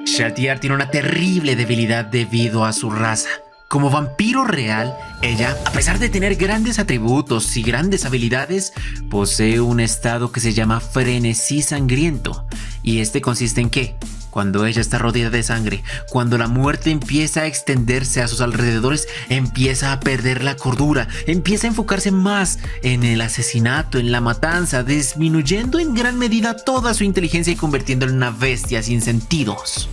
Shaltiar tiene una terrible debilidad debido a su raza. Como vampiro real, ella, a pesar de tener grandes atributos y grandes habilidades, posee un estado que se llama frenesí sangriento. ¿Y este consiste en qué? Cuando ella está rodeada de sangre, cuando la muerte empieza a extenderse a sus alrededores, empieza a perder la cordura, empieza a enfocarse más en el asesinato, en la matanza, disminuyendo en gran medida toda su inteligencia y convirtiéndola en una bestia sin sentidos.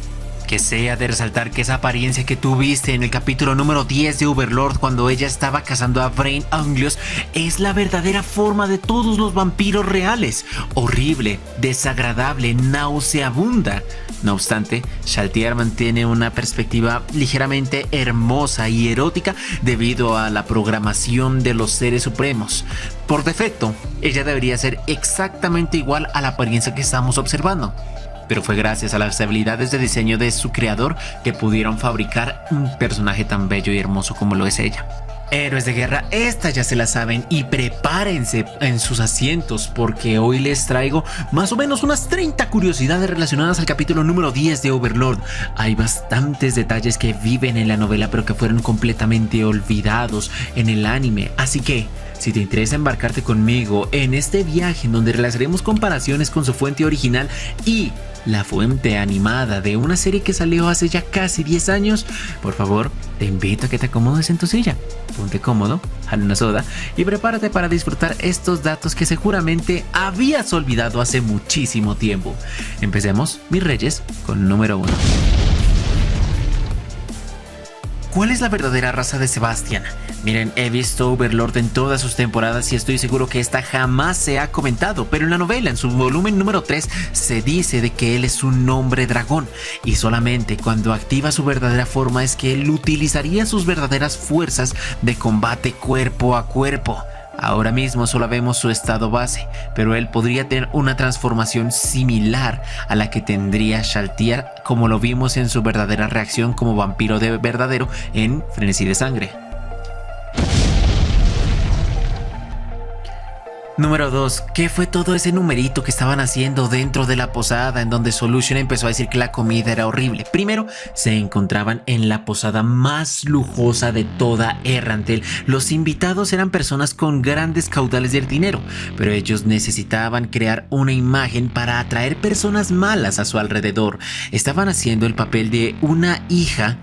Que sea de resaltar que esa apariencia que tú viste en el capítulo número 10 de Overlord cuando ella estaba cazando a Brain Anglios es la verdadera forma de todos los vampiros reales. Horrible, desagradable, nauseabunda. No obstante, Shaltiar mantiene una perspectiva ligeramente hermosa y erótica debido a la programación de los seres supremos. Por defecto, ella debería ser exactamente igual a la apariencia que estamos observando. Pero fue gracias a las habilidades de diseño de su creador que pudieron fabricar un personaje tan bello y hermoso como lo es ella. Héroes de guerra, esta ya se la saben y prepárense en sus asientos porque hoy les traigo más o menos unas 30 curiosidades relacionadas al capítulo número 10 de Overlord. Hay bastantes detalles que viven en la novela pero que fueron completamente olvidados en el anime, así que si te interesa embarcarte conmigo en este viaje en donde realizaremos comparaciones con su fuente original y la fuente animada de una serie que salió hace ya casi 10 años, por favor, te invito a que te acomodes en tu silla, ponte cómodo, jala una soda y prepárate para disfrutar estos datos que seguramente habías olvidado hace muchísimo tiempo. Empecemos, mis reyes, con número 1. ¿Cuál es la verdadera raza de Sebastian? Miren, he visto Overlord en todas sus temporadas y estoy seguro que esta jamás se ha comentado, pero en la novela, en su volumen número 3, se dice de que él es un hombre dragón y solamente cuando activa su verdadera forma es que él utilizaría sus verdaderas fuerzas de combate cuerpo a cuerpo. Ahora mismo solo vemos su estado base, pero él podría tener una transformación similar a la que tendría Shaltiar, como lo vimos en su verdadera reacción como vampiro de verdadero en Frenesí de Sangre. Número 2. ¿Qué fue todo ese numerito que estaban haciendo dentro de la posada en donde Solution empezó a decir que la comida era horrible? Primero, se encontraban en la posada más lujosa de toda Errantel. Los invitados eran personas con grandes caudales de dinero, pero ellos necesitaban crear una imagen para atraer personas malas a su alrededor. Estaban haciendo el papel de una hija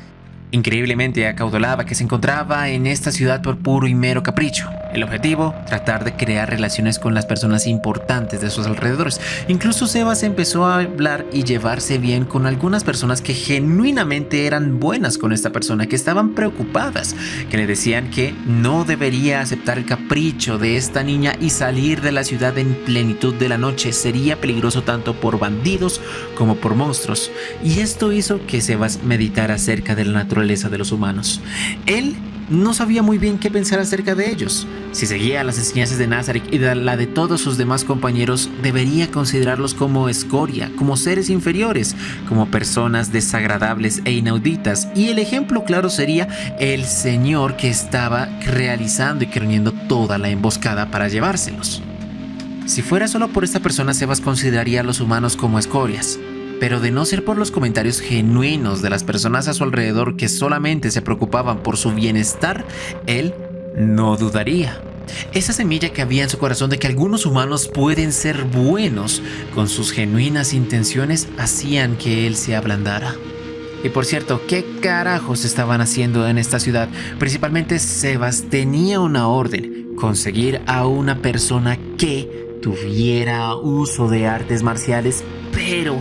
increíblemente acaudalada que se encontraba en esta ciudad por puro y mero capricho. El objetivo, tratar de crear relaciones con las personas importantes de sus alrededores. Incluso Sebas empezó a hablar y llevarse bien con algunas personas que genuinamente eran buenas con esta persona, que estaban preocupadas, que le decían que no debería aceptar el capricho de esta niña y salir de la ciudad en plenitud de la noche. Sería peligroso tanto por bandidos como por monstruos. Y esto hizo que Sebas meditara acerca de la naturaleza de los humanos. Él no sabía muy bien qué pensar acerca de ellos. Si seguía las enseñanzas de Nazarick y la de todos sus demás compañeros, debería considerarlos como escoria, como seres inferiores, como personas desagradables e inauditas. Y el ejemplo claro sería el señor que estaba realizando y creando toda la emboscada para llevárselos. Si fuera solo por esta persona, Sebas consideraría a los humanos como escorias. Pero de no ser por los comentarios genuinos de las personas a su alrededor que solamente se preocupaban por su bienestar, él no dudaría. Esa semilla que había en su corazón de que algunos humanos pueden ser buenos con sus genuinas intenciones hacían que él se ablandara. Y por cierto, ¿qué carajos estaban haciendo en esta ciudad? Principalmente Sebas tenía una orden: conseguir a una persona que tuviera uso de artes marciales, pero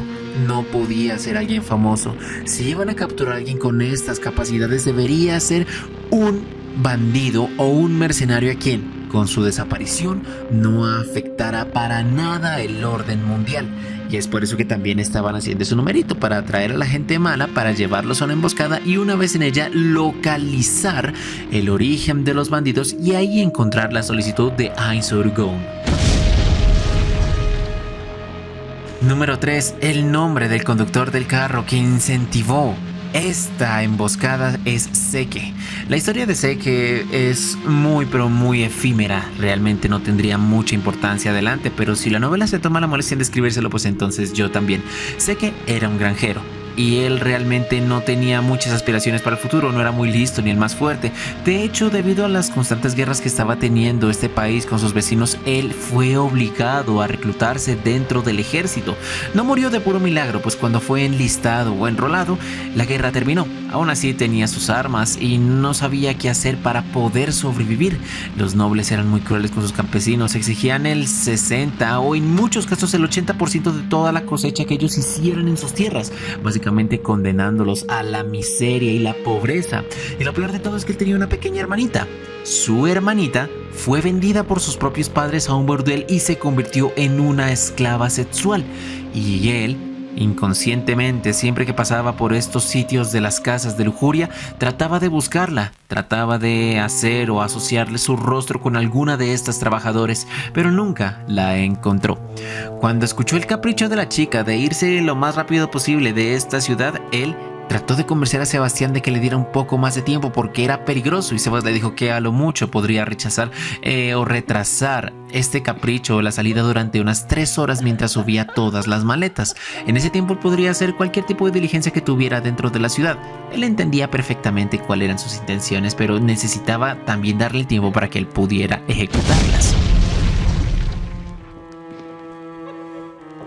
no podía ser alguien famoso. Si iban a capturar a alguien con estas capacidades, debería ser un bandido o un mercenario a quien, con su desaparición, no afectara para nada el orden mundial. Y es por eso que también estaban haciendo ese numerito, para atraer a la gente mala, para llevarlos a una emboscada y una vez en ella localizar el origen de los bandidos y ahí encontrar la solicitud de Ainzur Gon. Número 3. El nombre del conductor del carro que incentivó esta emboscada es Seke. La historia de Seke es muy pero muy efímera. Realmente no tendría mucha importancia adelante, pero si la novela se toma la molestia de escribírselo, pues entonces yo también. Seke era un granjero. y él realmente no tenía muchas aspiraciones para el futuro, no era muy listo ni el más fuerte. De hecho, debido a las constantes guerras que estaba teniendo este país con sus vecinos, él fue obligado a reclutarse dentro del ejército. No murió de puro milagro, pues cuando fue enlistado o enrolado, la guerra terminó. Aún así tenía sus armas y no sabía qué hacer para poder sobrevivir. Los nobles eran muy crueles con sus campesinos, exigían el 60 o en muchos casos el 80% de toda la cosecha que ellos hicieran en sus tierras, básicamente condenándolos a la miseria y la pobreza. Y lo peor de todo es que él tenía una pequeña hermanita. Su hermanita fue vendida por sus propios padres a un burdel y se convirtió en una esclava sexual. Y él, inconscientemente, siempre que pasaba por estos sitios de las casas de lujuria, trataba de buscarla, trataba de hacer o asociarle su rostro con alguna de estas trabajadores, pero nunca la encontró. Cuando escuchó el capricho de la chica de irse lo más rápido posible de esta ciudad, él trató de convencer a Sebastián de que le diera un poco más de tiempo porque era peligroso, y Sebas le dijo que a lo mucho podría rechazar o retrasar este capricho o la salida durante unas 3 horas mientras subía todas las maletas. En ese tiempo él podría hacer cualquier tipo de diligencia que tuviera dentro de la ciudad. Él entendía perfectamente cuáles eran sus intenciones, pero necesitaba también darle el tiempo para que él pudiera ejecutarlas.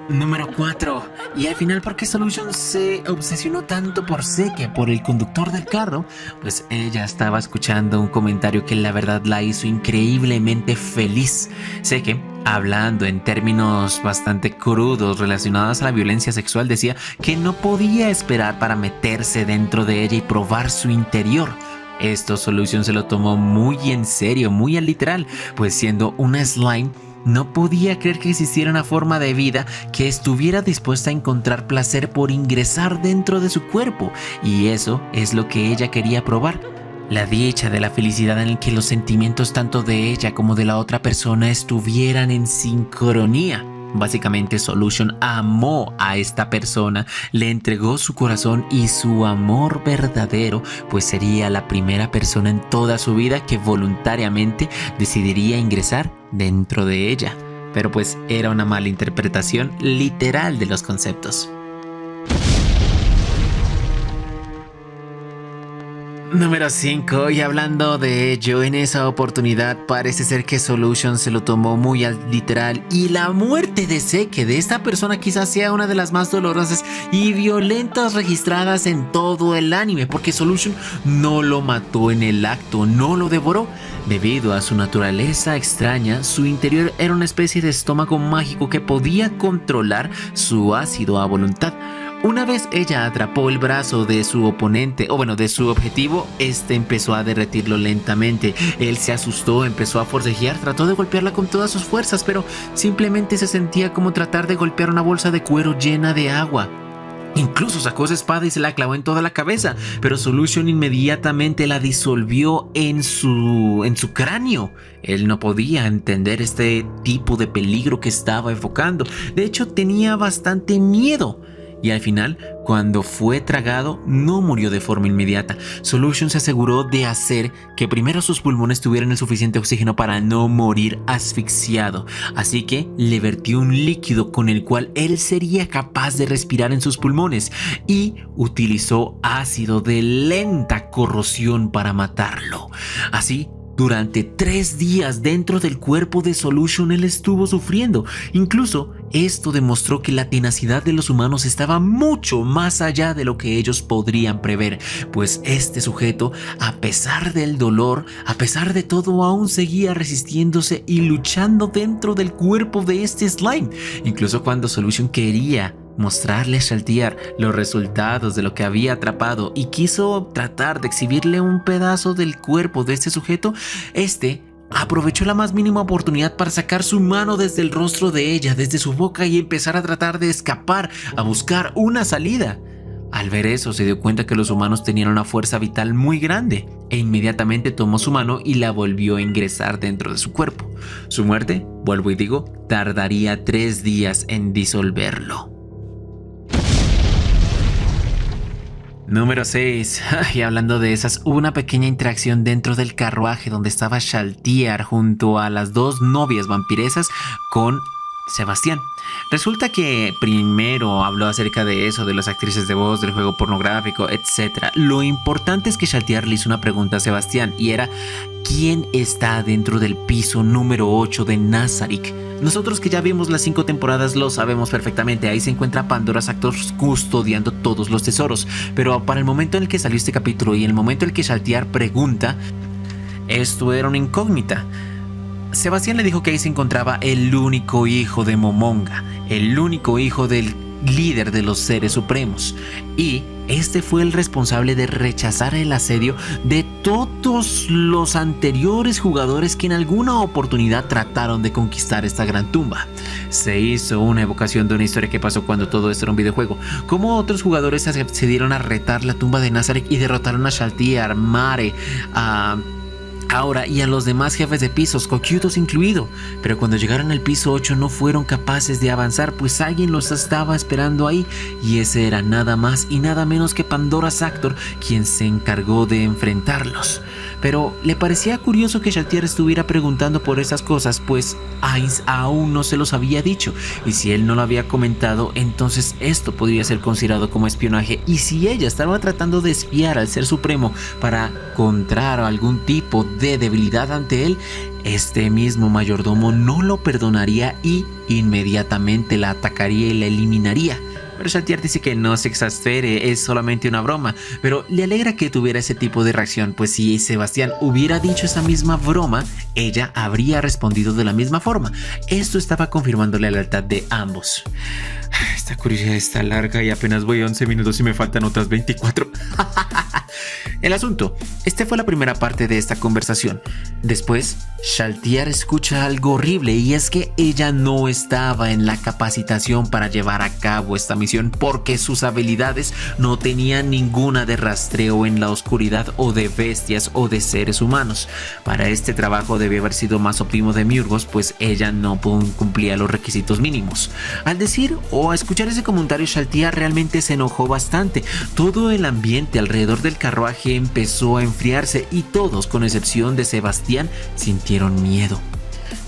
Número 4. Y al final, ¿por qué Solution se obsesionó tanto por Seke, por el conductor del carro? Pues ella estaba escuchando un comentario que la verdad la hizo increíblemente feliz. Seke, hablando en términos bastante crudos relacionados a la violencia sexual, decía que no podía esperar para meterse dentro de ella y probar su interior. Esto Solution se lo tomó muy en serio, muy al literal, pues siendo una slime, no podía creer que existiera una forma de vida que estuviera dispuesta a encontrar placer por ingresar dentro de su cuerpo, y eso es lo que ella quería probar. La dicha de la felicidad en el que los sentimientos tanto de ella como de la otra persona estuvieran en sincronía. Básicamente Solution amó a esta persona, le entregó su corazón y su amor verdadero, pues sería la primera persona en toda su vida que voluntariamente decidiría ingresar dentro de ella. Pero pues era una mala interpretación literal de los conceptos. Número 5. Y hablando de ello, en esa oportunidad parece ser que Solution se lo tomó muy al literal, y la muerte de Seke, de esta persona, quizás sea una de las más dolorosas y violentas registradas en todo el anime, porque Solution no lo mató en el acto, no lo devoró. Debido a su naturaleza extraña, su interior era una especie de estómago mágico que podía controlar su ácido a voluntad. Una vez ella atrapó el brazo de su oponente, de su objetivo, este empezó a derretirlo lentamente. Él se asustó, empezó a forcejear, trató de golpearla con todas sus fuerzas, pero simplemente se sentía como tratar de golpear una bolsa de cuero llena de agua. Incluso sacó su espada y se la clavó en toda la cabeza, pero Solution inmediatamente la disolvió en su cráneo. Él no podía entender este tipo de peligro que estaba enfocando. De hecho, tenía bastante miedo. Y al final, cuando fue tragado, no murió de forma inmediata. Solution se aseguró de hacer que primero sus pulmones tuvieran el suficiente oxígeno para no morir asfixiado. Así que le vertió un líquido con el cual él sería capaz de respirar en sus pulmones, y utilizó ácido de lenta corrosión para matarlo. Así, durante 3 días dentro del cuerpo de Solution él estuvo sufriendo. Incluso esto demostró que la tenacidad de los humanos estaba mucho más allá de lo que ellos podrían prever, pues este sujeto, a pesar del dolor, a pesar de todo, aún seguía resistiéndose y luchando dentro del cuerpo de este slime. Incluso cuando Solution quería mostrarle a Shaltiar los resultados de lo que había atrapado y quiso tratar de exhibirle un pedazo del cuerpo de este sujeto, este aprovechó la más mínima oportunidad para sacar su mano desde el rostro de ella, desde su boca, y empezar a tratar de escapar, a buscar una salida. Al ver eso, se dio cuenta que los humanos tenían una fuerza vital muy grande, e inmediatamente tomó su mano y la volvió a ingresar dentro de su cuerpo. Su muerte, vuelvo y digo, tardaría 3 días en disolverlo. Número 6. Y hablando de esas, hubo una pequeña interacción dentro del carruaje donde estaba Shaltiar junto a las 2 novias vampiresas con Sebastián. Resulta que primero habló acerca de eso, de las actrices de voz, del juego pornográfico, etc. Lo importante es que Shaltiar le hizo una pregunta a Sebastián y era: ¿quién está dentro del piso número 8 de Nazarick? Nosotros que ya vimos las 5 temporadas lo sabemos perfectamente. Ahí se encuentra Pandora Actor custodiando todos los tesoros. Pero para el momento en el que salió este capítulo y el momento en el que Shaltiar pregunta, esto era una incógnita. Sebastián le dijo que ahí se encontraba el único hijo de Momonga, el único hijo del líder de los seres supremos, y este fue el responsable de rechazar el asedio de todos los anteriores jugadores que en alguna oportunidad trataron de conquistar esta gran tumba. Se hizo una evocación de una historia que pasó cuando todo esto era un videojuego, como otros jugadores accedieron a retar la tumba de Nazarick y derrotaron a Shaltiar, Mare, a Aura y a los demás jefes de pisos, Cocytus incluido. Pero cuando llegaron al piso 8 no fueron capaces de avanzar, pues alguien los estaba esperando ahí, y ese era nada más y nada menos que Pandora Actor, quien se encargó de enfrentarlos. Pero le parecía curioso que Shaltiar estuviera preguntando por esas cosas, pues Ainz aún no se los había dicho, y si él no lo había comentado, entonces esto podría ser considerado como espionaje. Y si ella estaba tratando de espiar al Ser Supremo para encontrar algún tipo de debilidad ante él, este mismo mayordomo no lo perdonaría y inmediatamente la atacaría y la eliminaría. Pero Shaltiar dice que no se exaspere, es solamente una broma, pero le alegra que tuviera ese tipo de reacción, pues si Sebastián hubiera dicho esa misma broma, ella habría respondido de la misma forma. Esto estaba confirmando la lealtad de ambos. Esta curiosidad está larga y apenas voy 11 minutos y me faltan otras 24. El asunto, esta fue la primera parte de esta conversación. Después, Shaltiar escucha algo horrible, y es que ella no estaba en la capacitación para llevar a cabo esta misión porque sus habilidades no tenían ninguna de rastreo en la oscuridad o de bestias o de seres humanos. Para este trabajo debió haber sido más óptimo de Miurgos, pues ella no cumplía los requisitos mínimos. Al decir o a escuchar ese comentario, Shaltiar realmente se enojó bastante. Todo el ambiente alrededor del carruaje empezó a enfriarse y todos, con excepción de Sebastián, sintieron miedo.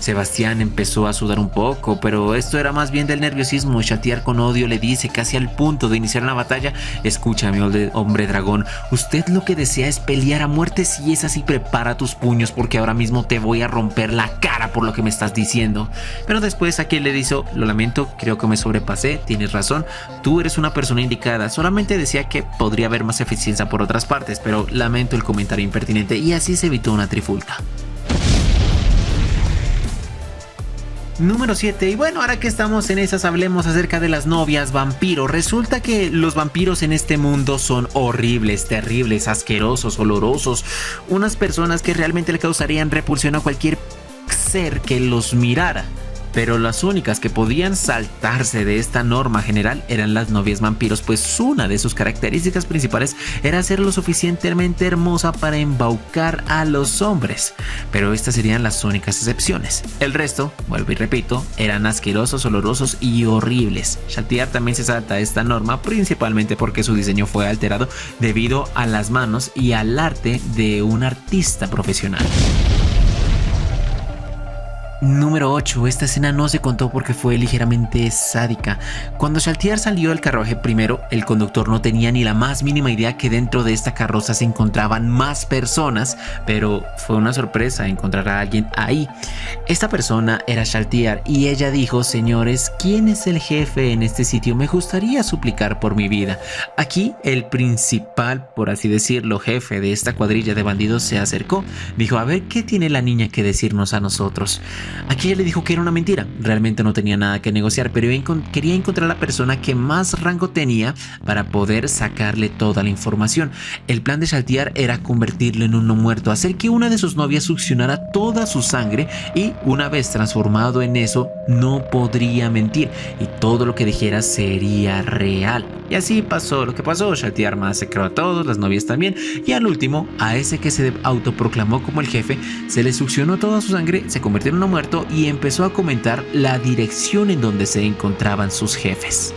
Sebastián empezó a sudar un poco, pero esto era más bien del nerviosismo. Shaltiar con odio le dice, casi al punto de iniciar una batalla: escúchame, hombre dragón, usted lo que desea es pelear a muerte. Si es así, prepara tus puños, porque ahora mismo te voy a romper la cara por lo que me estás diciendo. Pero después aquel le dijo: lo lamento, creo que me sobrepasé, tienes razón, tú eres una persona indicada, solamente decía que podría haber más eficiencia por otras partes, pero lamento el comentario impertinente. Y así se evitó una trifulca. Número 7. Y bueno, ahora que estamos en esas, hablemos acerca de las novias vampiro. Resulta que los vampiros en este mundo son horribles, terribles, asquerosos, olorosos. Unas personas que realmente le causarían repulsión a cualquier ser que los mirara. Pero las únicas que podían saltarse de esta norma general eran las novias vampiros, pues una de sus características principales era ser lo suficientemente hermosa para embaucar a los hombres. Pero estas serían las únicas excepciones. El resto, vuelvo y repito, eran asquerosos, olorosos y horribles. Shaltiar también se salta a esta norma, principalmente porque su diseño fue alterado debido a las manos y al arte de un artista profesional. Número 8. Esta escena no se contó porque fue ligeramente sádica. Cuando Shaltiar salió del carruaje primero, el conductor no tenía ni la más mínima idea que dentro de esta carroza se encontraban más personas, pero fue una sorpresa encontrar a alguien ahí. Esta persona era Shaltiar y ella dijo: señores, ¿quién es el jefe en este sitio? Me gustaría suplicar por mi vida. Aquí el principal, por así decirlo, jefe de esta cuadrilla de bandidos se acercó. Dijo: a ver, ¿qué tiene la niña que decirnos a nosotros? Aquí ella le dijo que era una mentira, realmente no tenía nada que negociar, pero quería encontrar a la persona que más rango tenía para poder sacarle toda la información. El plan de Shaltiar era convertirlo en un no muerto, hacer que una de sus novias succionara toda su sangre, y una vez transformado en eso, no podría mentir y todo lo que dijera sería real. Y así pasó lo que pasó. Shaltiar masacró a todos, las novias también, y al último, a ese que se autoproclamó como el jefe, se le succionó toda su sangre, se convirtió en un no muerto y empezó a comentar la dirección en donde se encontraban sus jefes.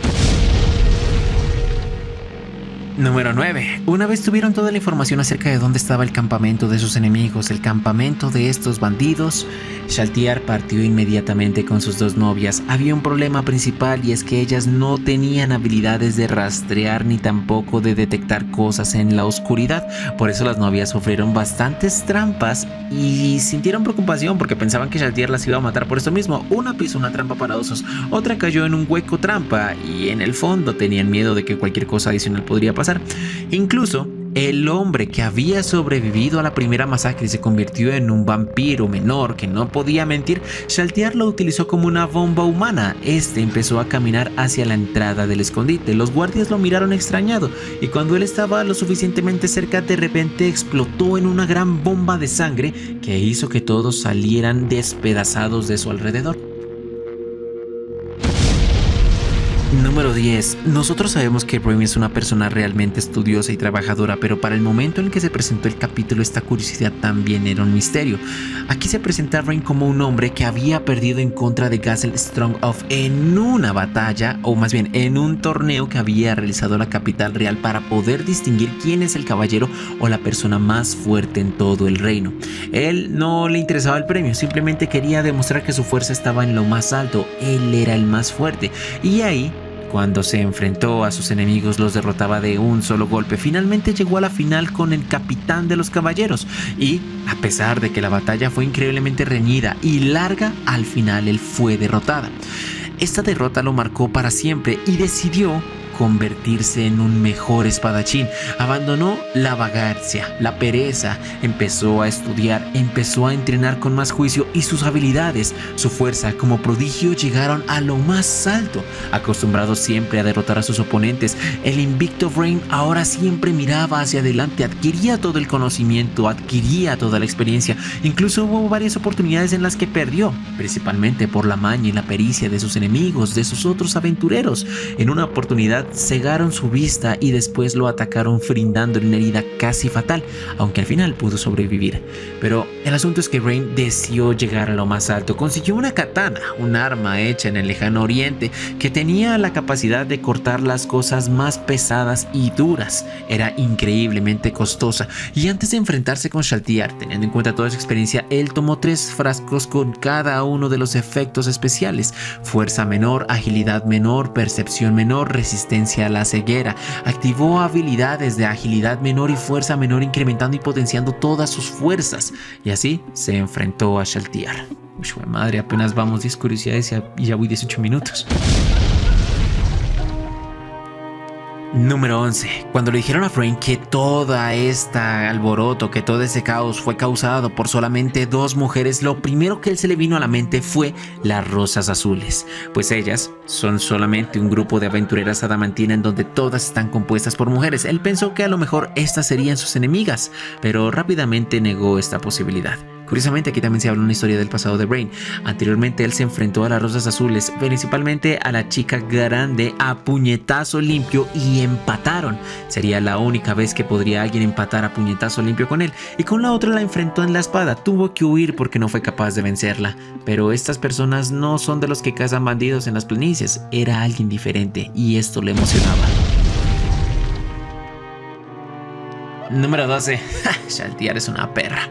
Número 9. Una vez tuvieron toda la información acerca de dónde estaba el campamento de sus enemigos, el campamento de estos bandidos, Shaltiar partió inmediatamente con sus dos novias. Había un problema principal y es que ellas no tenían habilidades de rastrear ni tampoco de detectar cosas en la oscuridad. Por eso las novias sufrieron bastantes trampas y sintieron preocupación porque pensaban que Shaltiar las iba a matar por esto mismo. Una pisó una trampa para osos, otra cayó en un hueco trampa y en el fondo tenían miedo de que cualquier cosa adicional podría pasar. Incluso el hombre que había sobrevivido a la primera masacre y se convirtió en un vampiro menor que no podía mentir, Shaltiar lo utilizó como una bomba humana. Este empezó a caminar hacia la entrada del escondite. Los guardias lo miraron extrañado y cuando él estaba lo suficientemente cerca, de repente explotó en una gran bomba de sangre que hizo que todos salieran despedazados de su alrededor. Número 10. Nosotros sabemos que Brain es una persona realmente estudiosa y trabajadora, pero para el momento en que se presentó el capítulo, esta curiosidad también era un misterio. Aquí se presenta a Brain como un hombre que había perdido en contra de Castle Stronghold en una batalla, o más bien en un torneo que había realizado la capital real para poder distinguir quién es el caballero o la persona más fuerte en todo el reino. Él no le interesaba el premio, simplemente quería demostrar que su fuerza estaba en lo más alto. Él era el más fuerte y ahí, cuando se enfrentó a sus enemigos, los derrotaba de un solo golpe. Finalmente llegó a la final con el capitán de los caballeros y, a pesar de que la batalla fue increíblemente reñida y larga, al final él fue derrotada. Esta derrota lo marcó para siempre y decidió convertirse en un mejor espadachín. Abandonó la vagancia, la pereza, empezó a estudiar, empezó a entrenar con más juicio y sus habilidades, su fuerza como prodigio llegaron a lo más alto. Acostumbrado siempre a derrotar a sus oponentes, el invicto Brain ahora siempre miraba hacia adelante, adquiría todo el conocimiento, adquiría toda la experiencia. Incluso hubo varias oportunidades en las que perdió, principalmente por la maña y la pericia de sus enemigos, de sus otros aventureros. En una oportunidad cegaron su vista y después lo atacaron brindándole una herida casi fatal, aunque al final pudo sobrevivir. Pero el asunto es que Brain deseó llegar a lo más alto. Consiguió una katana, un arma hecha en el lejano oriente que tenía la capacidad de cortar las cosas más pesadas y duras. Era increíblemente costosa y antes de enfrentarse con Shaltiar, teniendo en cuenta toda su experiencia, él tomó 3 frascos con cada uno de los efectos especiales: fuerza menor, agilidad menor, percepción menor, resistencia a la ceguera. Activó habilidades de agilidad menor y fuerza menor, incrementando y potenciando todas sus fuerzas, y así se enfrentó a Shaltiar. Uy, madre, apenas vamos 10 curiosidades y ya voy 18 minutos. Número 11. Cuando le dijeron a Brain que toda esta alboroto, que todo ese caos fue causado por solamente 2 mujeres, lo primero que él se le vino a la mente fue las Rosas Azules, pues ellas son solamente un grupo de aventureras adamantina en donde todas están compuestas por mujeres. Él pensó que a lo mejor estas serían sus enemigas, pero rápidamente negó esta posibilidad. Curiosamente, aquí también se habla una historia del pasado de Brain. Anteriormente él se enfrentó a las Rosas Azules, principalmente a la chica grande, a puñetazo limpio, y empataron. Sería la única vez que podría alguien empatar a puñetazo limpio con él, y con la otra la enfrentó en la espada. Tuvo que huir porque no fue capaz de vencerla. Pero estas personas no son de los que cazan bandidos en las planicies. Era alguien diferente y esto le emocionaba. Número 12. Shaltiar es una perra.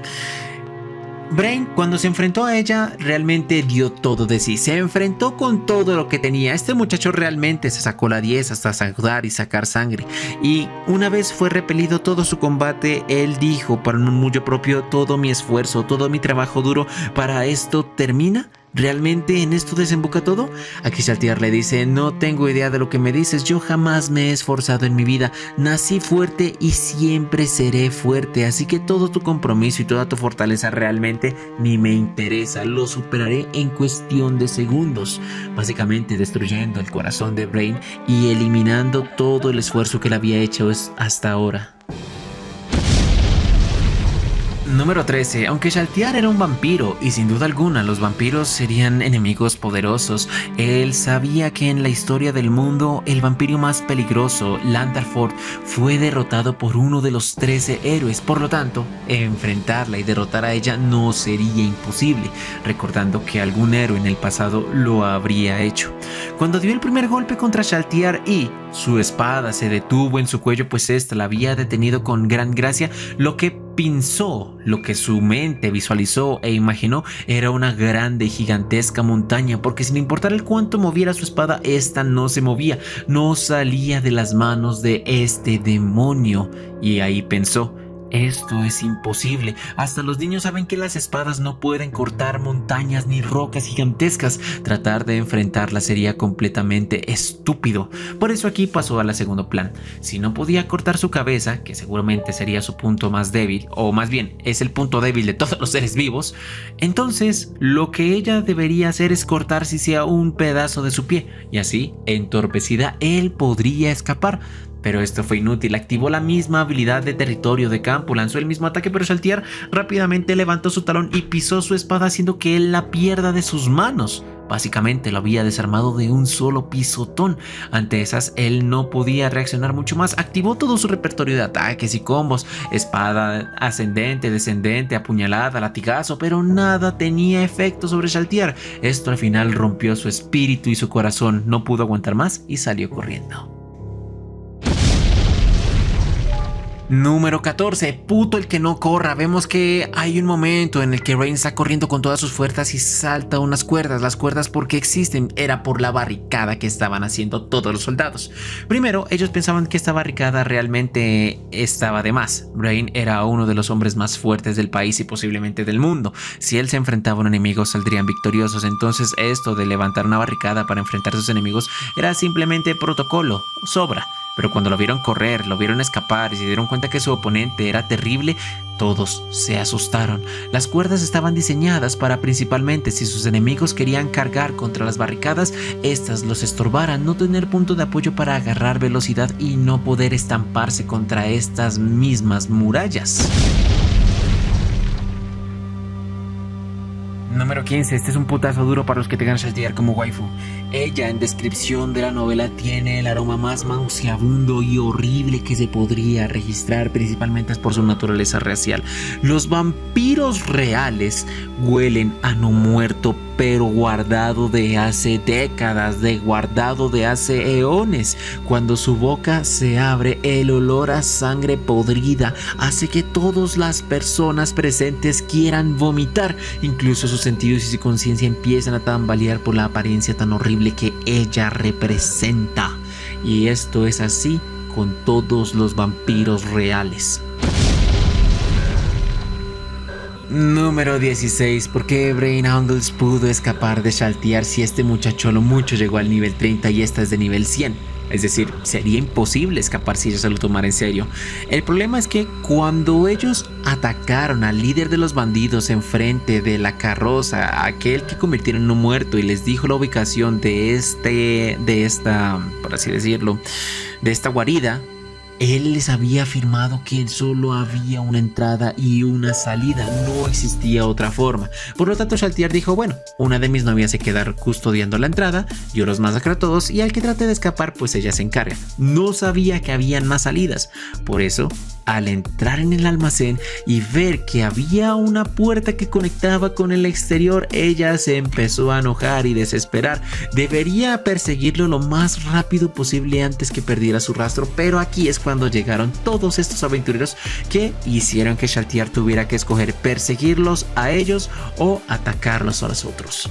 Brain, cuando se enfrentó a ella, realmente dio todo de sí. Se enfrentó con todo lo que tenía. Este muchacho realmente se sacó la 10 hasta sudar y sacar sangre. Y una vez fue repelido todo su combate, él dijo para un murmullo propio: todo mi esfuerzo, todo mi trabajo duro para esto termina. ¿Realmente en esto desemboca todo? Aquí Shaltiar le dice: no tengo idea de lo que me dices, yo jamás me he esforzado en mi vida, nací fuerte y siempre seré fuerte, así que todo tu compromiso y toda tu fortaleza realmente ni me interesa, lo superaré en cuestión de segundos, básicamente destruyendo el corazón de Brain y eliminando todo el esfuerzo que él había hecho hasta ahora. Número 13. Aunque Shaltiar era un vampiro, y sin duda alguna los vampiros serían enemigos poderosos, él sabía que en la historia del mundo el vampiro más peligroso, Landalford, fue derrotado por uno de los 13 héroes. Por lo tanto, enfrentarla y derrotar a ella no sería imposible, recordando que algún héroe en el pasado lo habría hecho. Cuando dio el primer golpe contra Shaltiar y su espada se detuvo en su cuello, pues ésta la había detenido con gran gracia, lo que pensó, lo que su mente visualizó e imaginó era una grande y gigantesca montaña, porque sin importar el cuánto moviera su espada, esta no se movía, no salía de las manos de este demonio. Y ahí pensó: esto es imposible. Hasta los niños saben que las espadas no pueden cortar montañas ni rocas gigantescas. Tratar de enfrentarlas sería completamente estúpido. Por eso aquí pasó a la segundo plan. Si no podía cortar su cabeza, que seguramente sería su punto más débil, o más bien es el punto débil de todos los seres vivos, entonces lo que ella debería hacer es cortar si sea un pedazo de su pie, y así, entorpecida, él podría escapar. Pero esto fue inútil. Activó la misma habilidad de territorio de campo, lanzó el mismo ataque, pero Shaltiar rápidamente levantó su talón y pisó su espada, haciendo que él la pierda de sus manos. Básicamente lo había desarmado de un solo pisotón. Ante esas, él no podía reaccionar mucho más. Activó todo su repertorio de ataques y combos: espada ascendente, descendente, apuñalada, latigazo, pero nada tenía efecto sobre Shaltiar. Esto al final rompió su espíritu y su corazón. No pudo aguantar más y salió corriendo. Número 14. Puto el que no corra. Vemos que hay un momento en el que Rain está corriendo con todas sus fuerzas y salta unas cuerdas. Las cuerdas, ¿por qué existen? Era por la barricada que estaban haciendo todos los soldados. Primero, ellos pensaban que esta barricada realmente estaba de más. Rain era uno de los hombres más fuertes del país y posiblemente del mundo. Si él se enfrentaba a un enemigo, saldrían victoriosos. Entonces esto de levantar una barricada para enfrentar a sus enemigos era simplemente protocolo, sobra. Pero cuando lo vieron correr, lo vieron escapar y se dieron cuenta que su oponente era terrible, todos se asustaron. Las cuerdas estaban diseñadas para, principalmente si sus enemigos querían cargar contra las barricadas, estas los estorbaran, no tener punto de apoyo para agarrar velocidad y no poder estamparse contra estas mismas murallas. Número 15. Este es un putazo duro para los que tengan a Shaltiar como waifu. Ella, en descripción de la novela, tiene el aroma más nauseabundo y horrible que se podría registrar, principalmente es por su naturaleza racial. Los vampiros reales huelen a no muerto, pero guardado de hace décadas, guardado de hace eones. Cuando su boca se abre, el olor a sangre podrida hace que todas las personas presentes quieran vomitar. Incluso sus sentidos y su conciencia empiezan a tambalear por la apariencia tan horrible que ella representa. Y esto es así con todos los vampiros reales. Número 16. ¿Por qué Brain Angles pudo escapar de Shaltiar si este muchacho lo mucho llegó al nivel 30 y esta es de nivel 100? Es decir, sería imposible escapar si ella se lo tomara en serio. El problema es que cuando ellos atacaron al líder de los bandidos enfrente de la carroza, aquel que convirtieron en un muerto, y les dijo la ubicación de esta, por así decirlo, de esta guarida, él les había afirmado que solo había una entrada y una salida, no existía otra forma. Por lo tanto, Shaltiar dijo: bueno, una de mis novias se queda custodiando la entrada, yo los masacro a todos y al que trate de escapar, pues ella se encarga. No sabía que habían más salidas. Por eso, al entrar en el almacén y ver que había una puerta que conectaba con el exterior, ella se empezó a enojar y desesperar. Debería perseguirlo lo más rápido posible antes que perdiera su rastro, pero aquí es cuando llegaron todos estos aventureros que hicieron que Shaltiar tuviera que escoger perseguirlos a ellos o atacarlos a los otros.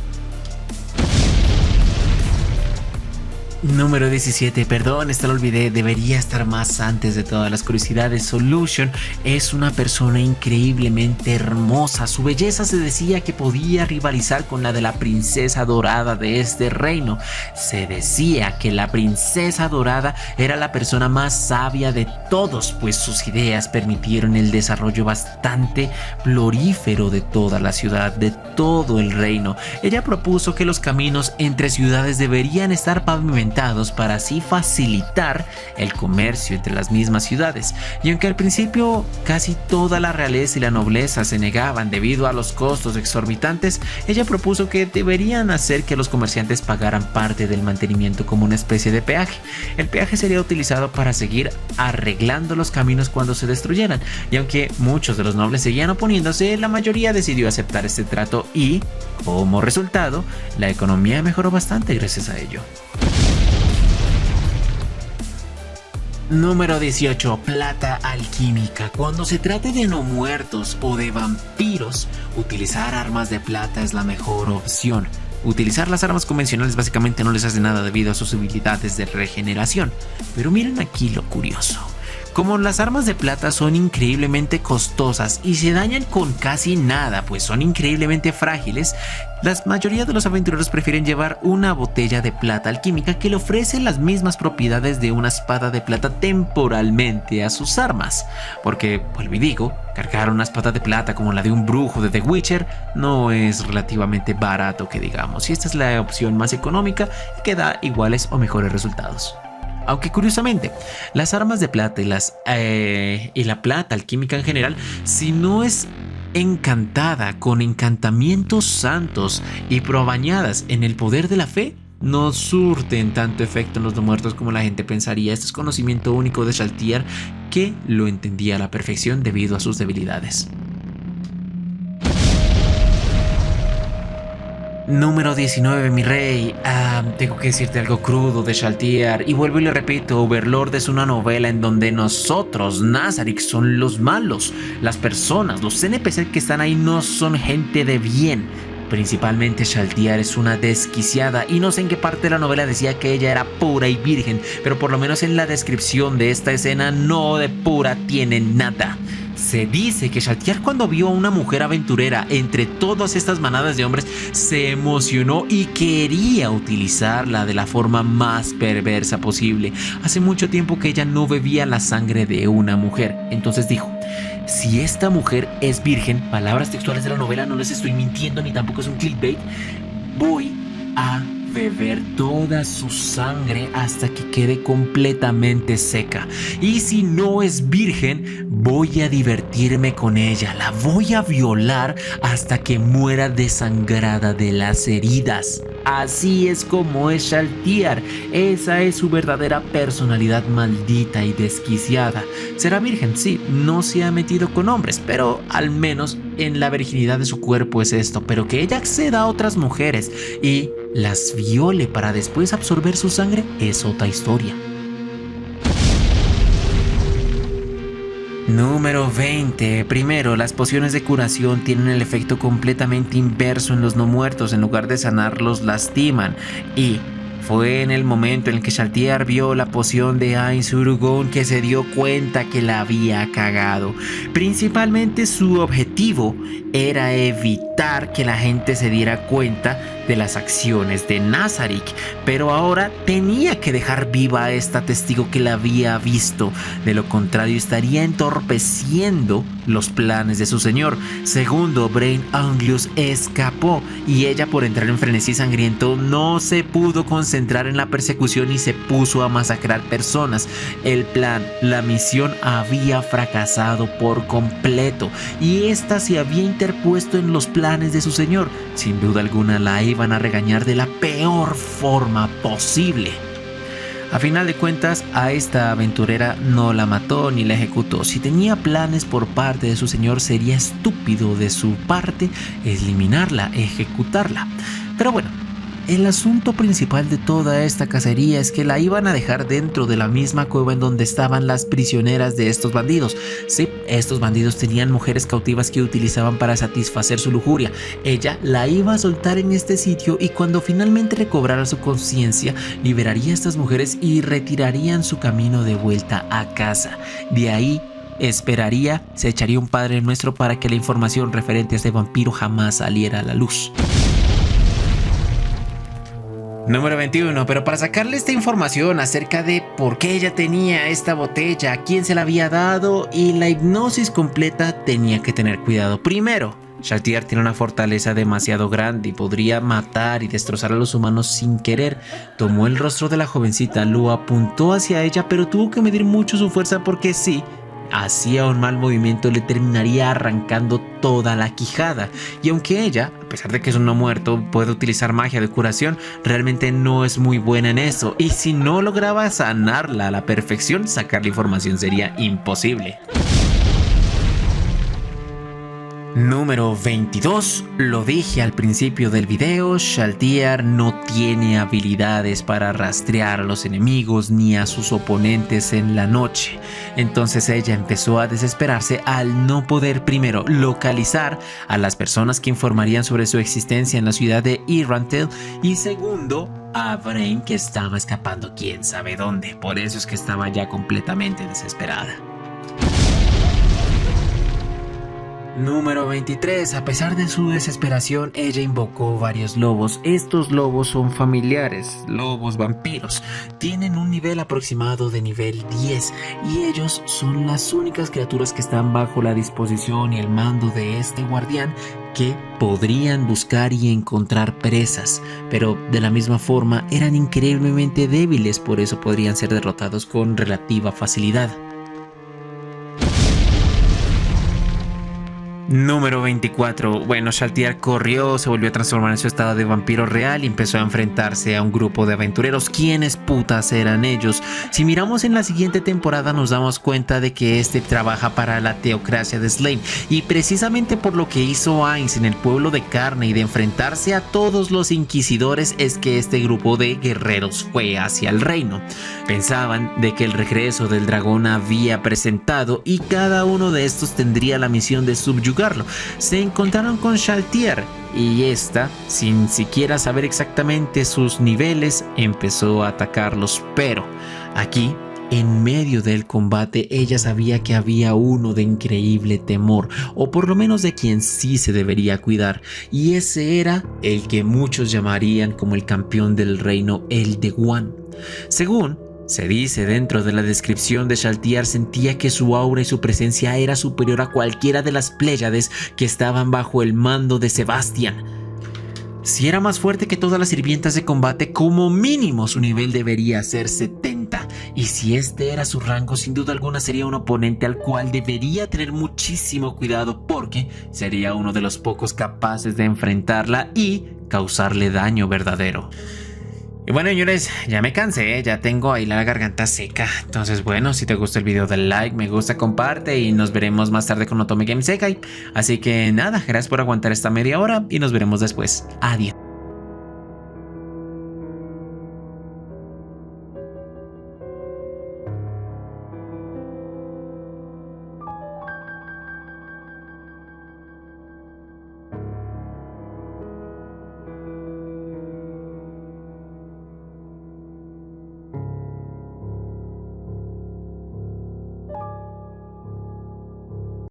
Número 17, perdón, esta lo olvidé, debería estar más antes de todas las curiosidades. Solution es una persona increíblemente hermosa. Su belleza se decía que podía rivalizar con la de la princesa dorada de este reino. Se decía que la princesa dorada era la persona más sabia de todos, pues sus ideas permitieron el desarrollo bastante florífero de toda la ciudad, de todo el reino. Ella propuso que los caminos entre ciudades deberían estar pavimentados implementados para así facilitar el comercio entre las mismas ciudades. Y aunque al principio casi toda la realeza y la nobleza se negaban debido a los costos exorbitantes, ella propuso que deberían hacer que los comerciantes pagaran parte del mantenimiento como una especie de peaje. El peaje sería utilizado para seguir arreglando los caminos cuando se destruyeran, y aunque muchos de los nobles seguían oponiéndose, la mayoría decidió aceptar este trato y, como resultado, la economía mejoró bastante gracias a ello. Número 18. Plata alquímica. Cuando se trate de no muertos o de vampiros, utilizar armas de plata es la mejor opción. Utilizar las armas convencionales básicamente no les hace nada debido a sus habilidades de regeneración. Pero miren aquí lo curioso. Como las armas de plata son increíblemente costosas y se dañan con casi nada, pues son increíblemente frágiles, la mayoría de los aventureros prefieren llevar una botella de plata alquímica que le ofrece las mismas propiedades de una espada de plata temporalmente a sus armas. Porque, vuelvo y digo, cargar una espada de plata como la de un brujo de The Witcher no es relativamente barato que digamos, y esta es la opción más económica y que da iguales o mejores resultados. Aunque curiosamente, las armas de plata y la plata alquímica en general, si no es encantada con encantamientos santos y probañadas en el poder de la fe, no surten tanto efecto en los no muertos como la gente pensaría. Este es conocimiento único de Shaltýr, que lo entendía a la perfección debido a sus debilidades. Número 19, mi rey. Tengo que decirte algo crudo de Shaltýr. Y vuelvo y le repito, Overlord es una novela en donde nosotros, Nazarick, son los malos. Las personas, los NPC que están ahí no son gente de bien. Principalmente Shaltýr es una desquiciada, y no sé en qué parte de la novela decía que ella era pura y virgen, pero por lo menos en la descripción de esta escena no de pura tiene nada. Se dice que Shaltýr, cuando vio a una mujer aventurera entre todas estas manadas de hombres, se emocionó y quería utilizarla de la forma más perversa posible. Hace mucho tiempo que ella no bebía la sangre de una mujer. Entonces dijo: si esta mujer es virgen, palabras textuales de la novela, no les estoy mintiendo ni tampoco es un clickbait, voy a beber toda su sangre hasta que quede completamente seca. Y si no es virgen, voy a divertirme con ella. La voy a violar hasta que muera desangrada de las heridas. Así es como es Shaltýr. Esa es su verdadera personalidad maldita y desquiciada. Será virgen, sí, no se ha metido con hombres, pero al menos en la virginidad de su cuerpo es esto. Pero que ella acceda a otras mujeres y las viole para después absorber su sangre es otra historia. Número 20. Primero, las pociones de curación tienen el efecto completamente inverso en los no muertos. En lugar de sanarlos, lastiman. Y fue en el momento en el que Shaltýr vio la poción de Ainz-Urugón que se dio cuenta que la había cagado. Principalmente su objetivo era evitar que la gente se diera cuenta de las acciones de Nazarick, pero ahora tenía que dejar viva a esta testigo que la había visto. De lo contrario, estaría entorpeciendo los planes de su señor. Segundo, Brain Anglius escapó y ella, por entrar en frenesí sangriento, no se pudo concentrar en la persecución y se puso a masacrar personas. El plan, la misión había fracasado por completo y esta se había interpuesto en los planes de su señor. Sin duda alguna la iban a regañar de la peor forma posible. A final de cuentas, a esta aventurera no la mató ni la ejecutó. Si tenía planes por parte de su señor, sería estúpido de su parte eliminarla, ejecutarla. Pero bueno, el asunto principal de toda esta cacería es que la iban a dejar dentro de la misma cueva en donde estaban las prisioneras de estos bandidos. Sí, estos bandidos tenían mujeres cautivas que utilizaban para satisfacer su lujuria. Ella la iba a soltar en este sitio y cuando finalmente recobrara su conciencia, liberaría a estas mujeres y retirarían su camino de vuelta a casa. De ahí esperaría, se echaría un Padre Nuestro para que la información referente a este vampiro jamás saliera a la luz. Número 21, pero para sacarle esta información acerca de por qué ella tenía esta botella, a quién se la había dado y la hipnosis completa, tenía que tener cuidado. Primero, Shaltir tiene una fortaleza demasiado grande y podría matar y destrozar a los humanos sin querer. Tomó el rostro de la jovencita, lo apuntó hacia ella, pero tuvo que medir mucho su fuerza porque si hacía un mal movimiento le terminaría arrancando toda la quijada. Y aunque ella, a pesar de que es un no muerto, puede utilizar magia de curación, realmente no es muy buena en eso. Y si no lograba sanarla a la perfección, sacarle información sería imposible. Número 22. Lo dije al principio del video, Shaltir no tiene habilidades para rastrear a los enemigos ni a sus oponentes en la noche. Entonces ella empezó a desesperarse al no poder primero localizar a las personas que informarían sobre su existencia en la ciudad de Irantel y segundo a Brain, que estaba escapando quién sabe dónde. Por eso es que estaba ya completamente desesperada. Número 23. A pesar de su desesperación, ella invocó varios lobos. Estos lobos son familiares, lobos vampiros. Tienen un nivel aproximado de nivel 10 y ellos son las únicas criaturas que están bajo la disposición y el mando de este guardián que podrían buscar y encontrar presas, pero de la misma forma eran increíblemente débiles, por eso podrían ser derrotados con relativa facilidad. Número 24. Bueno, Shaltir corrió, se volvió a transformar en su estado de vampiro real y empezó a enfrentarse a un grupo de aventureros. ¿Quiénes putas eran ellos? Si miramos en la siguiente temporada nos damos cuenta de que este trabaja para la teocracia de Slayn y precisamente por lo que hizo Ainz en el pueblo de carne y de enfrentarse a todos los inquisidores es que este grupo de guerreros fue hacia el reino. Pensaban de que el regreso del dragón había presentado y cada uno de estos tendría la misión de subyugar. Se encontraron con Shaltir y esta, sin siquiera saber exactamente sus niveles, empezó a atacarlos, pero aquí, en medio del combate, ella sabía que había uno de increíble temor, o por lo menos de quien sí se debería cuidar, y ese era el que muchos llamarían como el campeón del reino, el de Wan. Según se dice dentro de la descripción de Shaltir, sentía que su aura y su presencia era superior a cualquiera de las Pléyades que estaban bajo el mando de Sebastian. Si era más fuerte que todas las sirvientas de combate, como mínimo su nivel debería ser 70. Y si este era su rango, sin duda alguna sería un oponente al cual debería tener muchísimo cuidado porque sería uno de los pocos capaces de enfrentarla y causarle daño verdadero. Y bueno, señores, ya me cansé, ya tengo ahí la garganta seca. Entonces, bueno, si te gusta el video, dale like, me gusta, comparte y nos veremos más tarde con Otome Game Sekai. Así que nada, gracias por aguantar esta media hora y nos veremos después. Adiós.